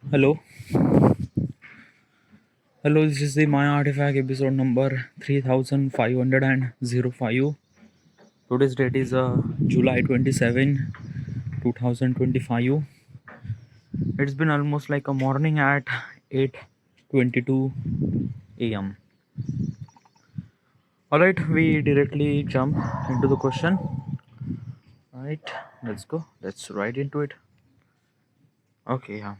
Hello, hello. This is the My Artifact episode number 3505. Today's date is July 27, 2025. It's been almost like a morning at 8:22 a.m. All right, we directly jump into the question. Right, let's go. Let's right into it. Okay, yeah.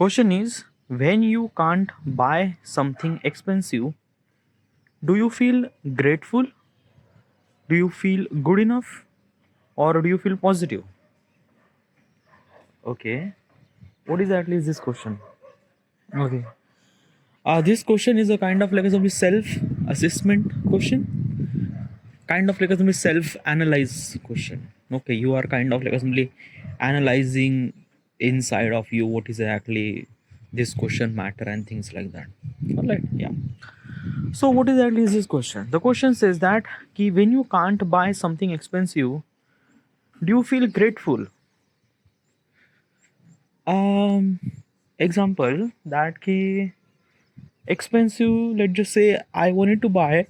Question is, when you can't buy something expensive, do you feel grateful? Do you feel good enough? Or do you feel positive? Okay. What exactly is this question? Okay. This question is a kind of like a self-assessment question, kind of like a self-analyze question. Okay, you are kind of like simply analyzing inside of you what is actually this question matter and things like that. All right, yeah. So what exactly is this question? The question says that when you can't buy something expensive, do you feel grateful? Um, Example that ki expensive. Let's just say I wanted to buy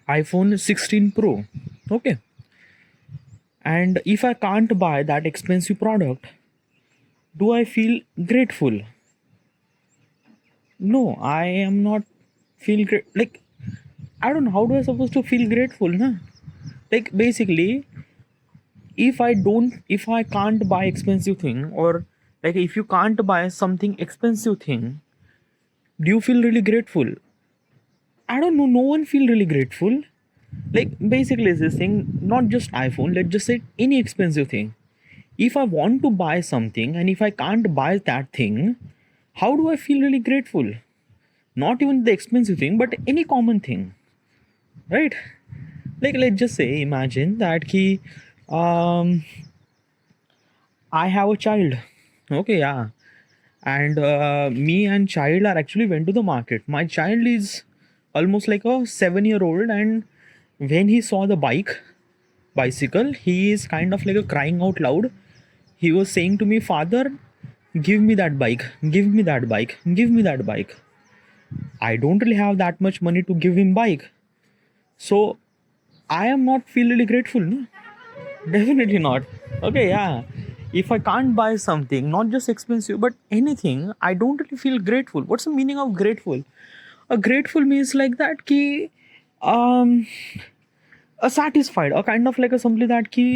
iPhone 16 Pro. Okay, and if I can't buy that expensive product, do I feel grateful? No, I am not feel great. Like I don't know how do I supposed to feel grateful, na? Like basically, if I can't buy expensive thing or like if you can't buy something expensive thing, do you feel really grateful? I don't know. No one feel really grateful. Like basically, it's this thing. Not just iPhone. Let's just say any expensive thing. If I want to buy something and if I can't buy that thing, how do I feel really grateful? Not even the expensive thing, but any common thing, right? Like let's just say, imagine that um, I have a child. Okay, yeah, and me and child are actually went to the market. My child is almost like a 7 year old, and when he saw the bicycle, he is kind of like a crying out loud. He was saying to me, "Father, give me that bike, give me that bike, give me that bike." I don't really have that much money to give him bike, so I am not feel really grateful. No? Definitely not. Okay, yeah. If I can't buy something, not just expensive, but anything, I don't really feel grateful. What's the meaning of grateful? A grateful means like that ki um a satisfied, or kind of like a something that ki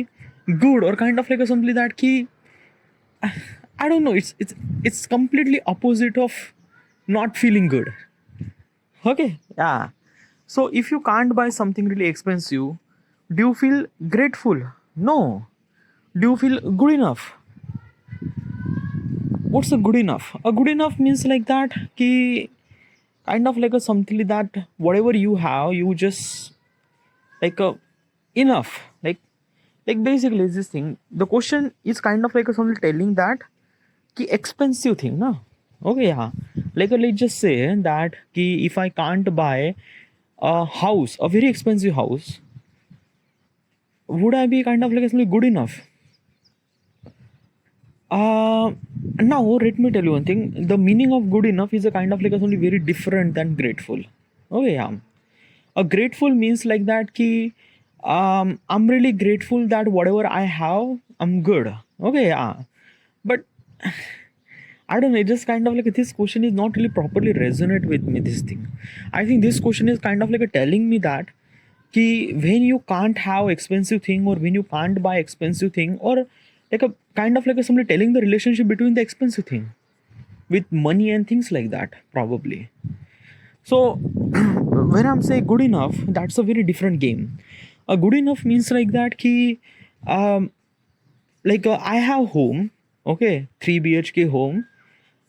good, or kind of like a something that ki I don't know. It's completely opposite of not feeling good. Okay, yeah. So if you can't buy something really expensive, do you feel grateful? No. Do you feel good enough? What's a good enough? A good enough means like that ki kind of like a something that whatever you have, you just like a enough. Like basically it's this thing. The question is kind of like a something telling that ki expensive thing, na? Okay, yeah. Like let's just say that ki if I can't buy a house, a very expensive house, would I be kind of like something good enough? Uh, Now let me tell you one thing. The meaning of good enough is a kind of like a something very different than grateful. Okay, yeah. A grateful means like that ki I'm really grateful that whatever I have, I'm good. Okay, yeah. But I don't know, it just kind of like this question is not really properly resonate with me, this thing. I think this question is kind of like a telling me that when you can't have expensive thing, or when you can't buy expensive thing, or like a kind of like a somebody telling the relationship between the expensive thing with money and things like that, probably. So when I'm saying good enough, that's a very different game. A good enough means like that um I have home, okay, 3 BHK home,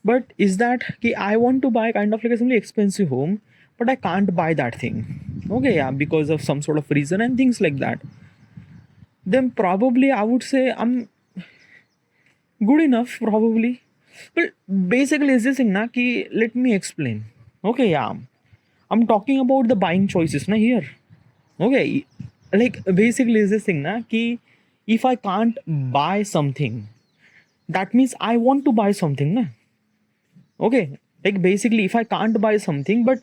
but is that I want to buy kind of like a simply expensive home, but I can't buy that thing. Okay, yeah, because of some sort of reason and things like that. Then probably I would say I'm good enough, probably. But basically, is this thing na ki let me explain. Okay, yeah. I'm talking about the buying choices na here. Okay, like basically is this thing na ki if I can't buy something, that means I want to buy something, na? Okay, like basically, if I can't buy something, but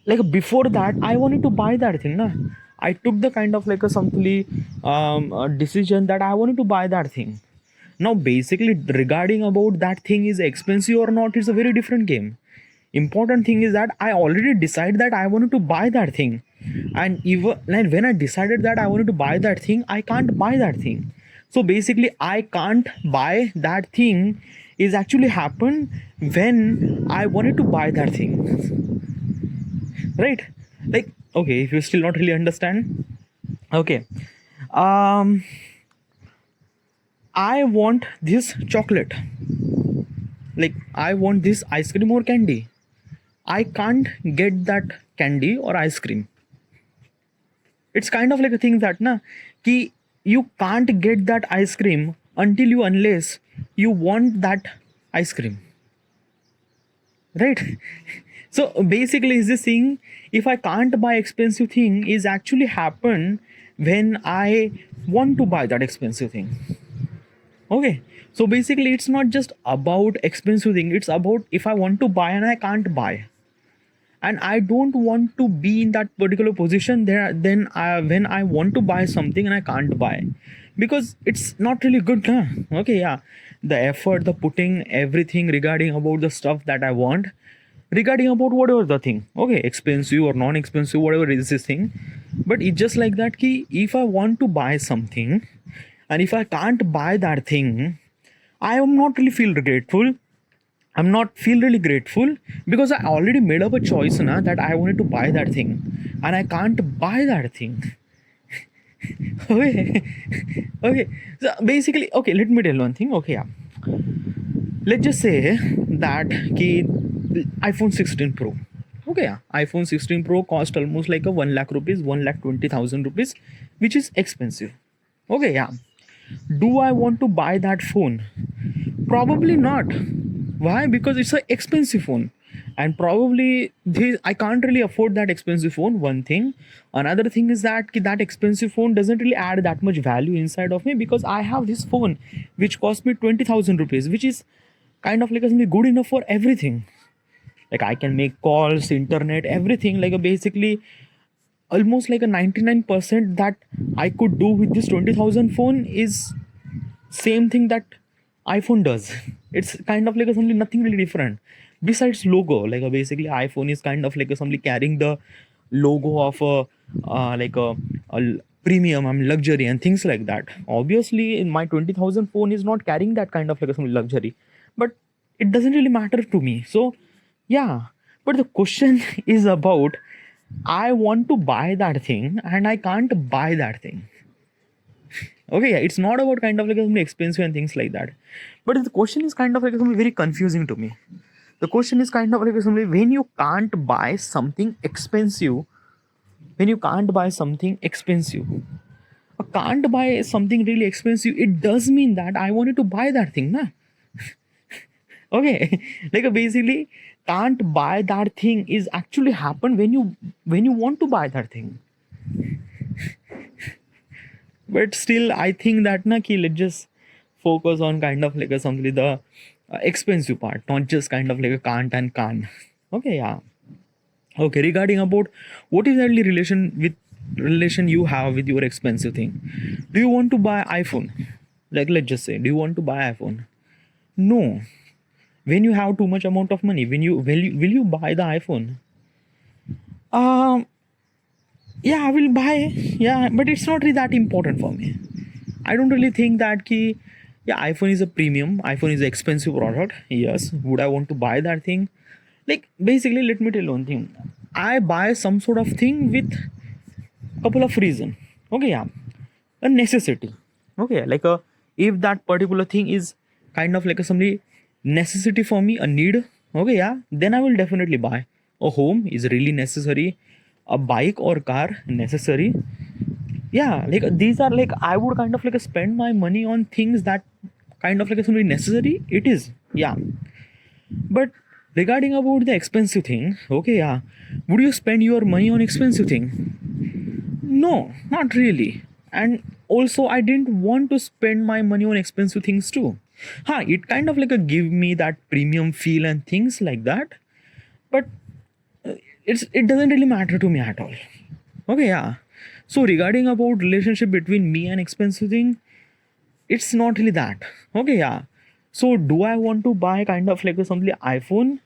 like before that, I wanted to buy that thing, na? I took the kind of like a simply a decision that I wanted to buy that thing. Now, basically, regarding about that thing is expensive or not, it's a very different game. Important thing is that I already decided that I wanted to buy that thing, and even like when I decided that I wanted to buy that thing, I can't buy that thing. So basically, I can't buy that thing is actually happened when I wanted to buy that thing, right? Like, okay, if you still not really understand, okay, um, I want this chocolate, like I want this ice cream or candy. I can't get that candy or ice cream. It's kind of like a thing that na ki you can't get that ice cream until you unless you want that ice cream, right? So basically, is this thing, if I can't buy expensive thing, is actually happen when I want to buy that expensive thing. Okay, so basically, it's not just about expensive thing. It's about if I want to buy and I can't buy, and I don't want to be in that particular position there. Then when I want to buy something and I can't buy, because it's not really good, huh? Okay, yeah, the effort, the putting everything regarding about the stuff that I want, regarding about whatever the thing, okay, expensive or non-expensive, whatever is this thing. But it's just like that ki if I want to buy something and if I can't buy that thing, I am not really feel grateful. I'm not feel really grateful because I already made up a choice na that I wanted to buy that thing and I can't buy that thing. Okay. Okay, so basically, okay, let me tell one thing. Okay, yeah, let's just say that ki iPhone 16 Pro. Okay, yeah, iPhone 16 Pro cost almost like a 1 lakh rupees, 1,20,000 rupees, which is expensive. Okay, yeah. Do I want to buy that phone? Probably not. Why? Because it's an expensive phone, and probably I can't really afford that expensive phone. One thing. Another thing is that that expensive phone doesn't really add that much value inside of me because I have this phone which cost me 20,000 rupees, which is kind of like something good enough for everything. Like I can make calls, internet, everything. Like a basically almost like a 99% that I could do with this 20,000 phone is same thing that iPhone does. It's kind of like a something nothing really different besides logo. Like a basically iPhone is kind of like a something carrying the logo of a premium, luxury and things like that. Obviously, in my 20,000 phone is not carrying that kind of like some luxury, but it doesn't really matter to me. So yeah, but the question is about I want to buy that thing and I can't buy that thing. Okay, yeah, it's not about kind of like something expensive and things like that. But the question is kind of like something very confusing to me. The question is kind of like something when you can't buy something expensive, when you can't buy something expensive, or can't buy something really expensive, it does mean that I wanted to buy that thing, na? Okay, like basically can't buy that thing is actually happen when you want to buy that thing. But still I think that na ki let's just focus on kind of like a something the expensive part, not just kind of like a can't and can. Okay, yeah. Okay, regarding about what is the relation you have with your expensive thing. Do you want to buy iPhone? Like let's just say, do you want to buy iPhone? No. When you have too much amount of money, will you buy the iPhone? um yeah, I will buy. Yeah, but it's not really that important for me. I don't really think that key. Yeah, iPhone is a premium, iPhone is an expensive product. Yes, would I want to buy that thing? Like basically, let me tell you one thing. I buy some sort of thing with couple of reason. Okay, yeah, a necessity. Okay, like a if that particular thing is kind of like a somebody necessity for me, a need. Okay, yeah, then I will definitely buy. A home is really necessary, a bike or car necessary. Yeah, like these are like I would kind of like spend my money on things that kind of like somebody necessary it is. Yeah, but regarding about the expensive thing, okay, yeah, would you spend your money on expensive thing? No, not really. And also I didn't want to spend my money on expensive things too. It kind of like a give me that premium feel and things like that, but it doesn't really matter to me at all. Okay, yeah. So regarding about relationship between me and expensive thing, it's not really that. Okay, yeah. So do I want to buy kind of like a something iPhone?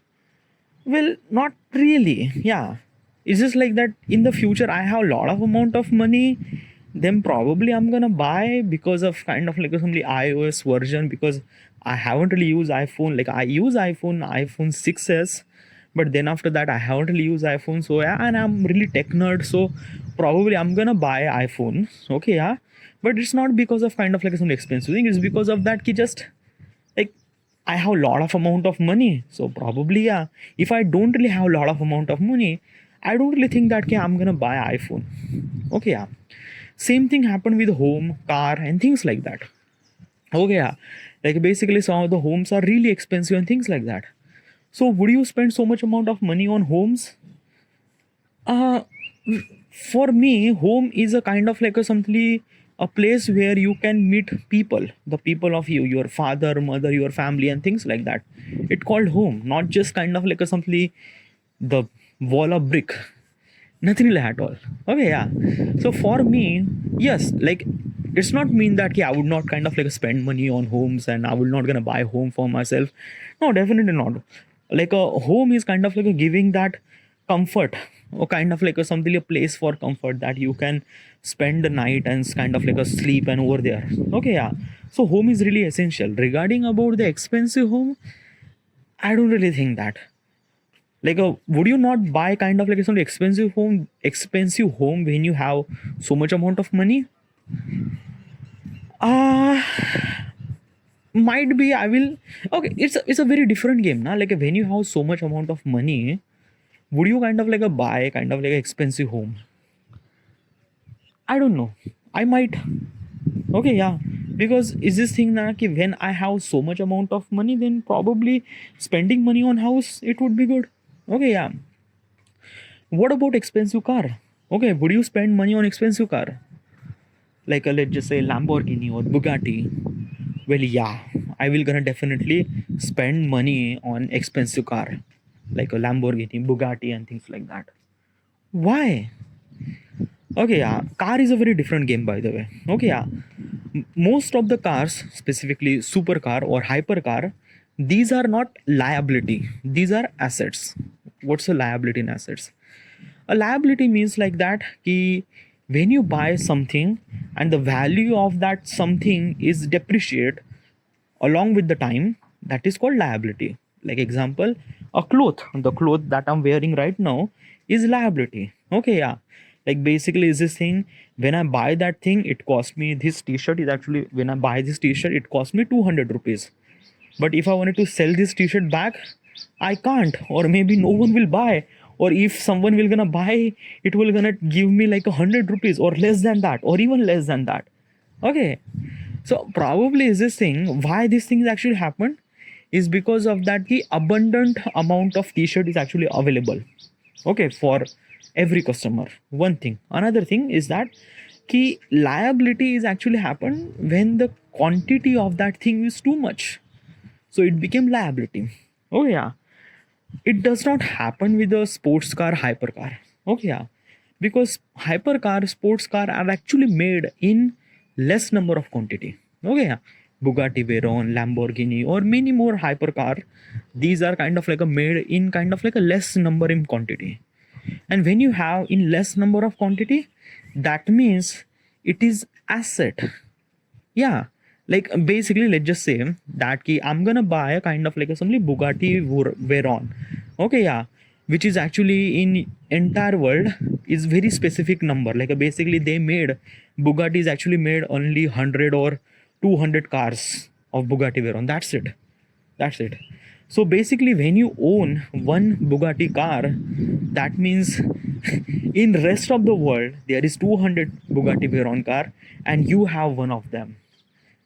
Well, not really. Yeah. It's just like that in the future I have a lot of amount of money, then probably I'm gonna buy because of kind of like some iOS version, because I haven't really used iPhone. Like I use iPhone 6s, but then after that I haven't really used iPhone. So yeah, and I'm really tech nerd, so probably I'm gonna buy iPhone. Okay, yeah. But it's not because of kind of like some expensive thing, it's because of that ki just like I have a lot of amount of money. So probably yeah, if I don't really have a lot of amount of money, I don't really think that I'm gonna buy iPhone. Okay, yeah. Same thing happened with home, car, and things like that. Okay, yeah. Like basically some of the homes are really expensive and things like that. So would you spend so much amount of money on homes? Uh for me, home is a kind of like a place where you can meet people, the people of you, your father, mother, your family, and things like that. It called home, not just kind of like a simply the wall of brick. Nothing really at all. Okay, yeah. So for me, yes, like it's not mean that I would not kind of like spend money on homes and I will not gonna buy home for myself. No, definitely not. Like a home is kind of like a giving that comfort, or kind of like a something, a place for comfort that you can spend the night and kind of like a sleep and over there. Okay, yeah. So home is really essential. Regarding about the expensive home, I don't really think that. Like would you not buy kind of like some expensive home when you have so much amount of money? uh might be I will. Okay, it's a very different game now. Like when you have so much amount of money, would you kind of like a buy kind of like an expensive home? I don't know. I might. Okay, yeah. Because is this thing that when I have so much amount of money, then probably spending money on house, it would be good. Okay, yeah. What about expensive car? Okay, would you spend money on expensive car? Like let's just say Lamborghini or Bugatti. Well, yeah, I will gonna definitely spend money on expensive car, like a Lamborghini, Bugatti, and things like that. Why? Okay, yeah, car is a very different game, by the way. Okay, yeah, most of the cars, specifically supercar or hypercar, these are not liability. These are assets. What's a liability in assets? A liability means like that ki when you buy something and the value of that something is depreciate along with the time, that is called liability. Like example, a cloth, the cloth that I'm wearing right now is liability. Okay, yeah. Like basically is this thing, when I buy that thing, it cost me, this t-shirt is actually, when I buy this t-shirt, it cost me 200 rupees. But if I wanted to sell this t-shirt back, I can't, or maybe no one will buy, or if someone will gonna buy, it will gonna give me like 100 rupees or less than that, or even less than that. Okay, so probably is this thing, why this thing actually happened is because of that the abundant amount of t-shirt is actually available, okay, for every customer. One thing, another thing is that key liability is actually happened when the quantity of that thing is too much, so it became liability. Oh yeah, it does not happen with a sports car, hypercar. Okay, yeah, because hypercar, sports car are actually made in less number of quantity. Okay, yeah. Bugatti Veyron, Lamborghini, or many more hypercar, these are kind of like a made in kind of like a less number in quantity. And when you have in less number of quantity, that means it is asset. Yeah, like basically let's just say that ki I'm gonna buy a kind of like a something Bugatti Veyron. Okay, yeah, which is actually in entire world is very specific number. Like basically they made, Bugatti is actually made only 100 or 200 cars of Bugatti Veyron. That's it. That's it. So basically when you own one Bugatti car, that means in rest of the world there is 200 Bugatti Veyron car and you have one of them.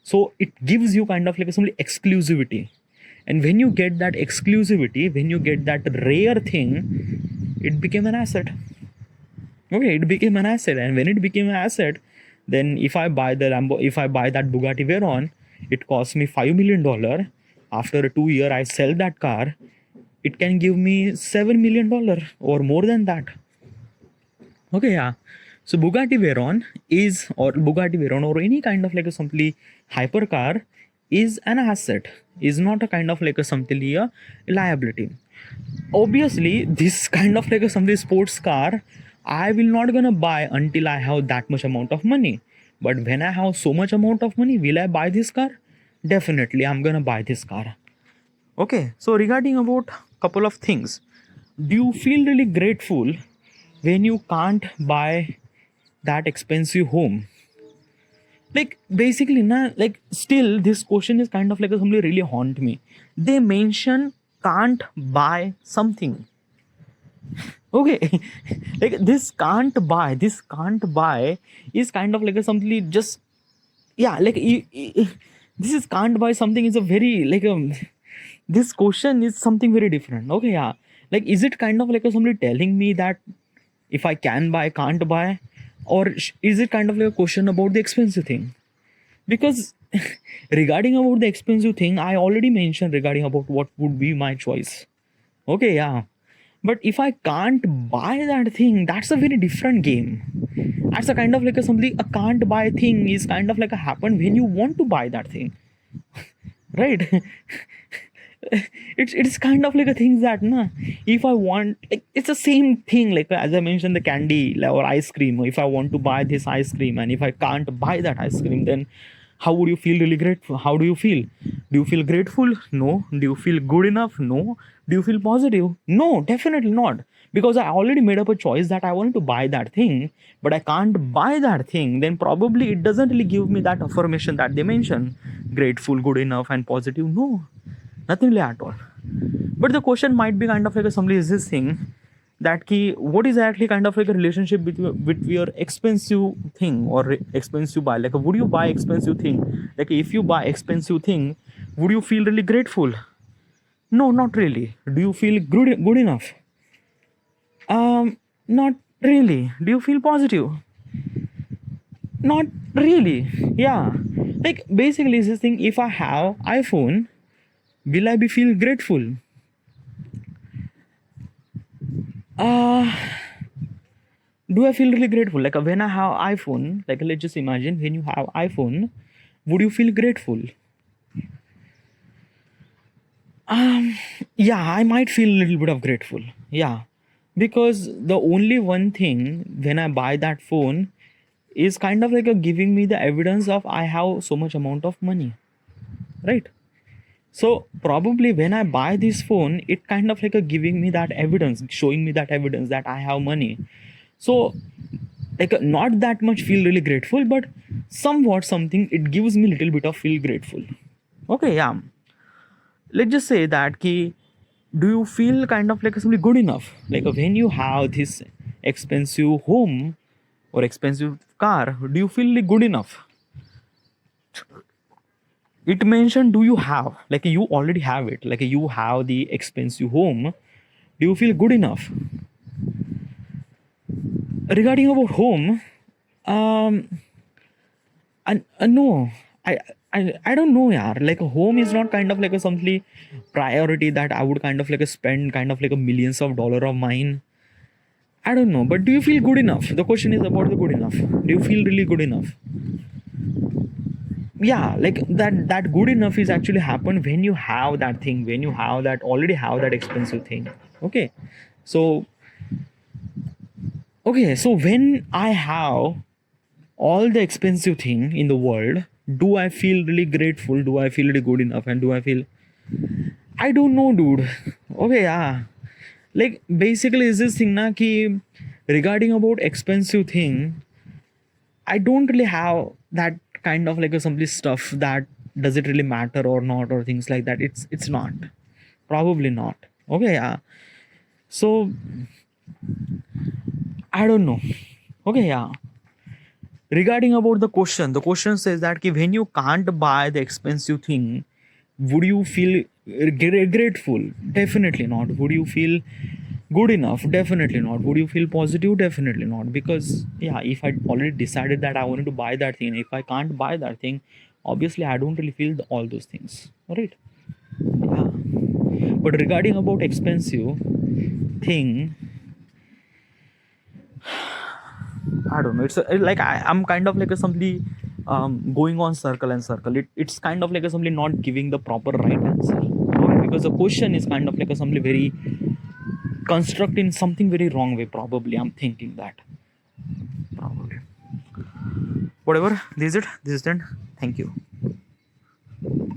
So it gives you kind of like some exclusivity, and when you get that exclusivity, when you get that rare thing, it became an asset. Okay, it became an asset, and when it became an asset, then if I buy the Lambo, if I buy that Bugatti Veyron, it costs me $5 million. After 2 year I sell that car, it can give me $7 million or more than that. Okay, yeah. So Bugatti Veyron is, or Bugatti Veyron, or any kind of like a simply hypercar is an asset, is not a kind of like a simply a liability. Obviously, this kind of like a simply sports car, I will not gonna buy until I have that much amount of money. But when I have so much amount of money, will I buy this car? Definitely, I'm gonna buy this car. Okay, so regarding about couple of things, do you feel really grateful when you can't buy that expensive home? Like basically, like still this question is kind of like a something really haunt me. They mention can't buy something. Okay, like this can't buy is kind of like a something just, yeah, like this is can't buy something is a very like this question is something very different. Okay, yeah, like is it kind of like a somebody telling me that if I can buy, can't buy, or is it kind of like a question about the expensive thing? Because regarding about the expensive thing, I already mentioned regarding about what would be my choice. Okay, yeah, but if I can't buy that thing, that's a very different game. That's a kind of like a something, a can't buy thing is kind of like a happen when you want to buy that thing, right? It's kind of like a thing that if I want, like it's the same thing, like as I mentioned the candy or ice cream. If I want to buy this ice cream and if I can't buy that ice cream, then how would you feel? Really grateful? How do you feel? Do you feel grateful? No. Do you feel good enough? No. Do you feel positive? No, definitely not, because I already made up a choice that I want to buy that thing, but I can't buy that thing. Then probably it doesn't really give me that affirmation that they mention, grateful, good enough and positive. No, nothing really at all. But the question might be kind of like somebody is this thing that key, what is actually kind of like a relationship with your expensive thing or expensive buy? Like would you buy expensive thing? Like if you buy expensive thing, would you feel really grateful? No, not really. Do you feel good enough? Not really. Do you feel positive? Not really. Yeah, like basically is this thing, if I have iPhone, will I be feel grateful? Do I feel really grateful? Like when I have iPhone, like let's just imagine when you have iPhone, would you feel grateful? Yeah, I might feel a little bit of grateful. Yeah, because the only one thing when I buy that phone is kind of like a giving me the evidence of I have so much amount of money, right? So probably when I buy this phone, it kind of like a giving me that evidence, showing me that evidence that I have money. So like not that much feel really grateful, but somewhat something it gives me little bit of feel grateful. Okay, yeah. Let's just say that key, do you feel kind of like something good enough? Like when you have this expensive home or expensive car, do you feel like good enough? It mentioned do you have, like you already have it, like you have the expensive home, do you feel good enough? Regarding about home, um and no, I don't know, yaar. Like a home is not kind of like a something priority that I would kind of like a spend kind of like a millions of dollar of mine. I don't know, but do you feel good enough? The question is about the good enough. Do you feel really good enough? Yeah, like that good enough is actually happen when you have that thing, when you have that already have that expensive thing. Okay, so so when I have all the expensive thing in the world, do I feel really grateful? Do I feel really good enough? And do I feel, I don't know, dude. Okay, yeah, like basically is this thing na ki regarding about expensive thing, I don't really have that kind of like a some stuff that does it really matter or not or things like that. It's not, probably not. Okay, yeah. So I don't know. Okay, yeah. Regarding about the question says that ki when you can't buy the expensive thing, would you feel grateful? Definitely not. Would you feel good enough? Definitely not. Would you feel positive? Definitely not. Because yeah, if I already decided that I wanted to buy that thing, if I can't buy that thing, Obviously I don't really feel all those things, right? Yeah. But regarding about expensive thing, I don't know. It's like I'm kind of like a simply going on circle and circle. It's kind of like a simply not giving the proper right answer. Why? Because the question is kind of like a simply very construct in something very wrong way. Probably I'm thinking that. Probably. Whatever. This is it. This is done. Thank you.